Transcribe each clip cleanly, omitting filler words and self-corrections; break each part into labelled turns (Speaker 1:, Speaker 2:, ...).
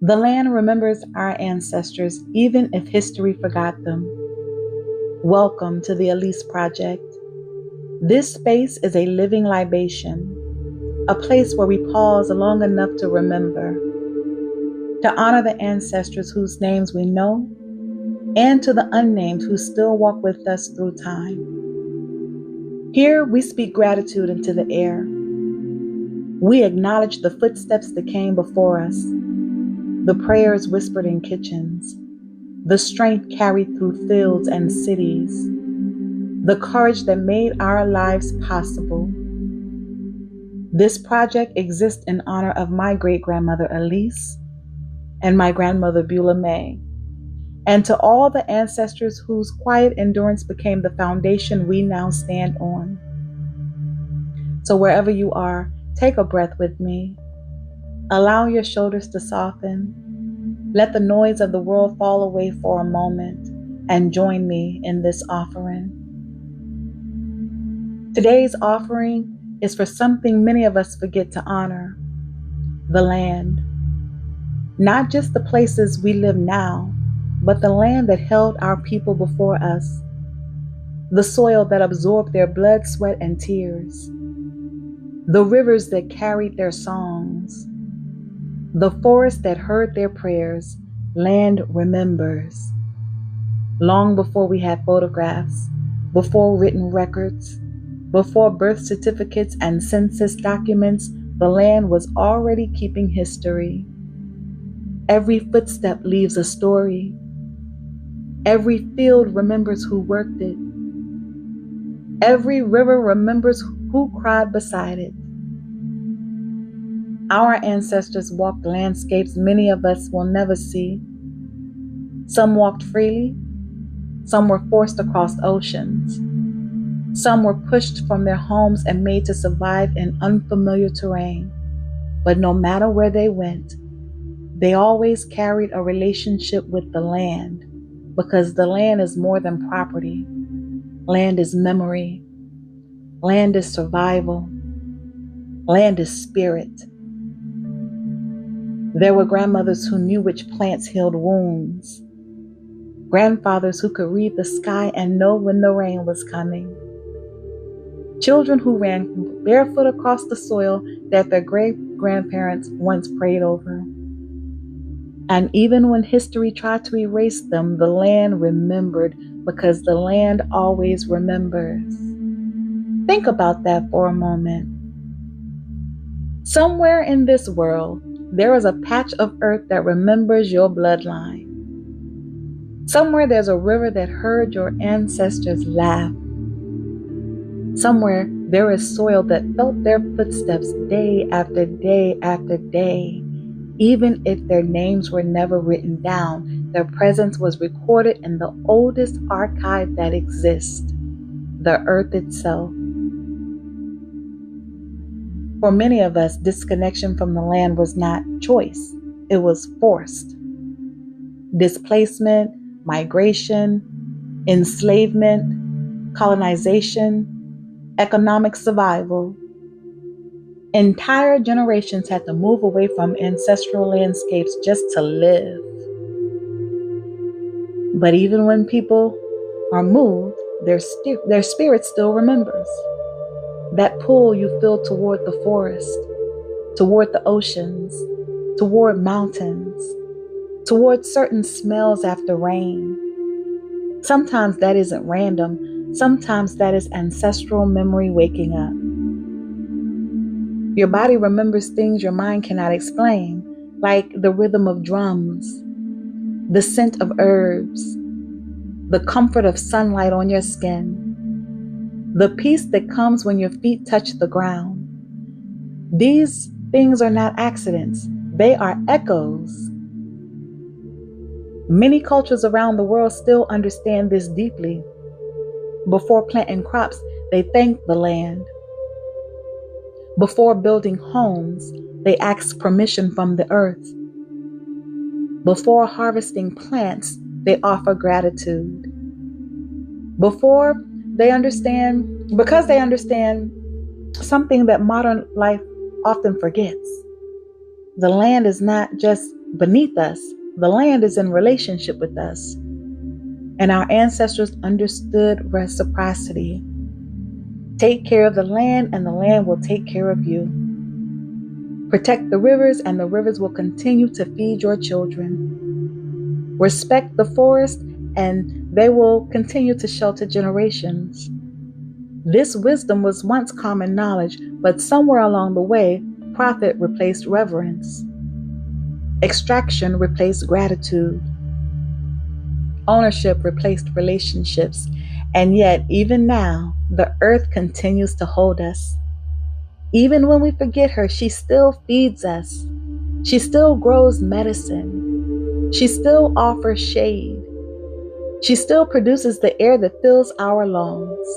Speaker 1: The land remembers our ancestors even if history forgot them. Welcome to the Alease Project. This space is a living libation, a place where we pause long enough to remember, to honor the ancestors whose names we know, and to the unnamed who still walk with us through time. Here we speak gratitude into the air. We acknowledge the footsteps that came before us, the prayers whispered in kitchens, the strength carried through fields and cities, the courage that made our lives possible. This project exists in honor of my great-grandmother Alease and my grandmother Beulah May, and to all the ancestors whose quiet endurance became the foundation we now stand on. So wherever you are, take a breath with me. Allow your shoulders to soften. Let the noise of the world fall away for a moment and join me in this offering. Today's offering is for something many of us forget to honor: the land. Not just the places we live now, but the land that held our people before us, the soil that absorbed their blood, sweat, and tears, the rivers that carried their songs, the forest that heard their prayers. Land remembers. Long before we had photographs, before written records, before birth certificates and census documents, the land was already keeping history. Every footstep leaves a story. Every field remembers who worked it. Every river remembers who cried beside it. Our ancestors walked landscapes many of us will never see. Some walked freely. Some were forced across oceans. Some were pushed from their homes and made to survive in unfamiliar terrain. But no matter where they went, they always carried a relationship with the land, because the land is more than property. Land is memory. Land is survival. Land is spirit. There were grandmothers who knew which plants healed wounds, grandfathers who could read the sky and know when the rain was coming, children who ran barefoot across the soil that their great-grandparents once prayed over. And even when history tried to erase them, the land remembered, because the land always remembers. Think about that for a moment. Somewhere in this world, there is a patch of earth that remembers your bloodline. Somewhere there's a river that heard your ancestors laugh. Somewhere there is soil that felt their footsteps day after day after day. Even if their names were never written down, their presence was recorded in the oldest archive that exists, the earth itself. For many of us, disconnection from the land was not choice, it was forced. Displacement, migration, enslavement, colonization, economic survival. Entire generations had to move away from ancestral landscapes just to live. But even when people are moved, their spirit still remembers. That pull you feel toward the forest, toward the oceans, toward mountains, toward certain smells after rain. Sometimes that isn't random. Sometimes that is ancestral memory waking up. Your body remembers things your mind cannot explain, like the rhythm of drums, the scent of herbs, the comfort of sunlight on your skin, the peace that comes when your feet touch the ground. These things are not accidents. They are echoes. Many cultures around the world still understand this deeply. Before planting crops, they thank the land. Before building homes, they ask permission from the earth. Before harvesting plants, they offer gratitude. Because they understand something that modern life often forgets. The land is not just beneath us. The land is in relationship with us. And our ancestors understood reciprocity. Take care of the land, and the land will take care of you. Protect the rivers, and the rivers will continue to feed your children. Respect the forest, and they will continue to shelter generations. This wisdom was once common knowledge, but somewhere along the way, profit replaced reverence. Extraction replaced gratitude. Ownership replaced relationships. And yet, even now, the earth continues to hold us. Even when we forget her, she still feeds us. She still grows medicine. She still offers shade. She still produces the air that fills our lungs.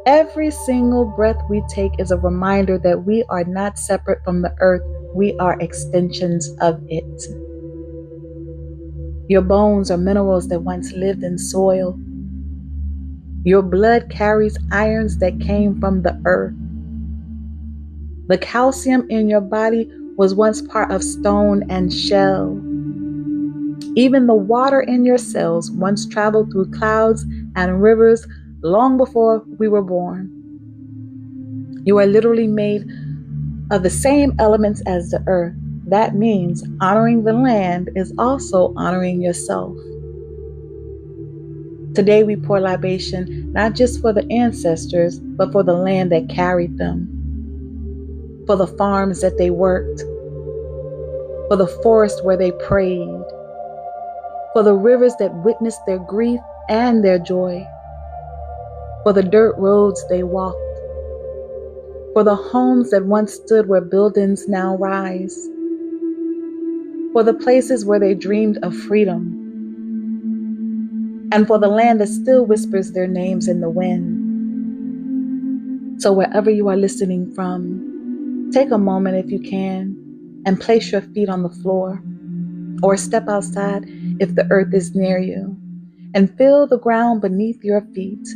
Speaker 1: Every single breath we take is a reminder that we are not separate from the earth. We are extensions of it. Your bones are minerals that once lived in soil. Your blood carries irons that came from the earth. The calcium in your body was once part of stone and shell. Even the water in your cells once traveled through clouds and rivers long before we were born. You are literally made of the same elements as the earth. That means honoring the land is also honoring yourself. Today we pour libation not just for the ancestors, but for the land that carried them, for the farms that they worked, for the forest where they prayed, for the rivers that witnessed their grief and their joy, for the dirt roads they walked, for the homes that once stood where buildings now rise, for the places where they dreamed of freedom, and for the land that still whispers their names in the wind. So wherever you are listening from, take a moment if you can and place your feet on the floor or step outside if the earth is near you and feel the ground beneath your feet.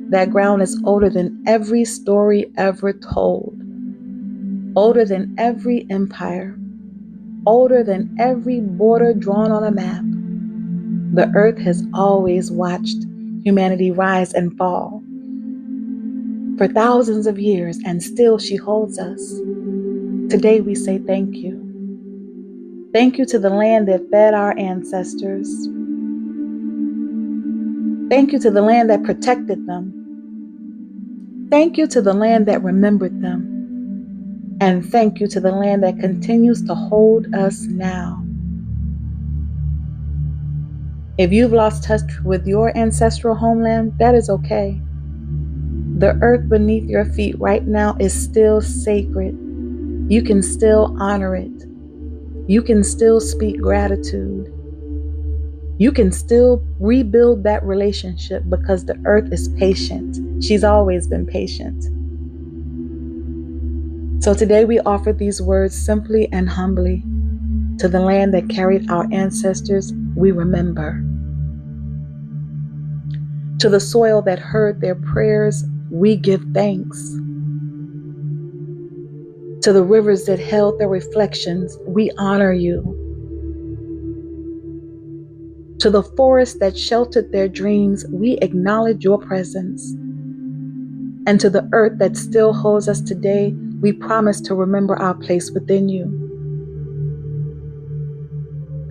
Speaker 1: That ground is older than every story ever told, older than every empire, older than every border drawn on a map. The earth has always watched humanity rise and fall for thousands of years, and still she holds us. Today we say thank you. Thank you to the land that fed our ancestors. Thank you to the land that protected them. Thank you to the land that remembered them. And thank you to the land that continues to hold us now. If you've lost touch with your ancestral homeland, that is okay. The earth beneath your feet right now is still sacred. You can still honor it. You can still speak gratitude. You can still rebuild that relationship because the earth is patient. She's always been patient. So today we offer these words simply and humbly. To the land that carried our ancestors, we remember. To the soil that heard their prayers, we give thanks. To the rivers that held their reflections, we honor you. To the forests that sheltered their dreams, we acknowledge your presence. And to the earth that still holds us today, we promise to remember our place within you.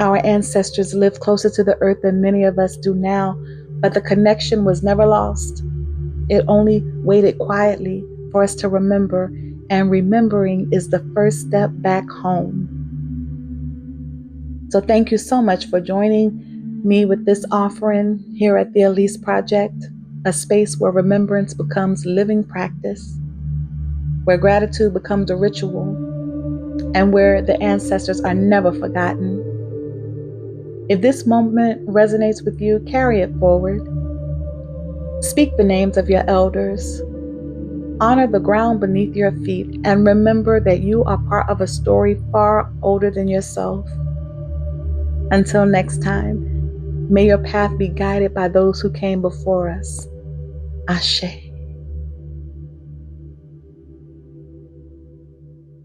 Speaker 1: Our ancestors lived closer to the earth than many of us do now, but the connection was never lost. It only waited quietly for us to remember, and remembering is the first step back home. So thank you so much for joining me with this offering here at the Alease Project, a space where remembrance becomes living practice, where gratitude becomes a ritual, and where the ancestors are never forgotten. If this moment resonates with you, carry it forward. Speak the names of your elders. Honor the ground beneath your feet, and remember that you are part of a story far older than yourself. Until next time, may your path be guided by those who came before us. Ashe.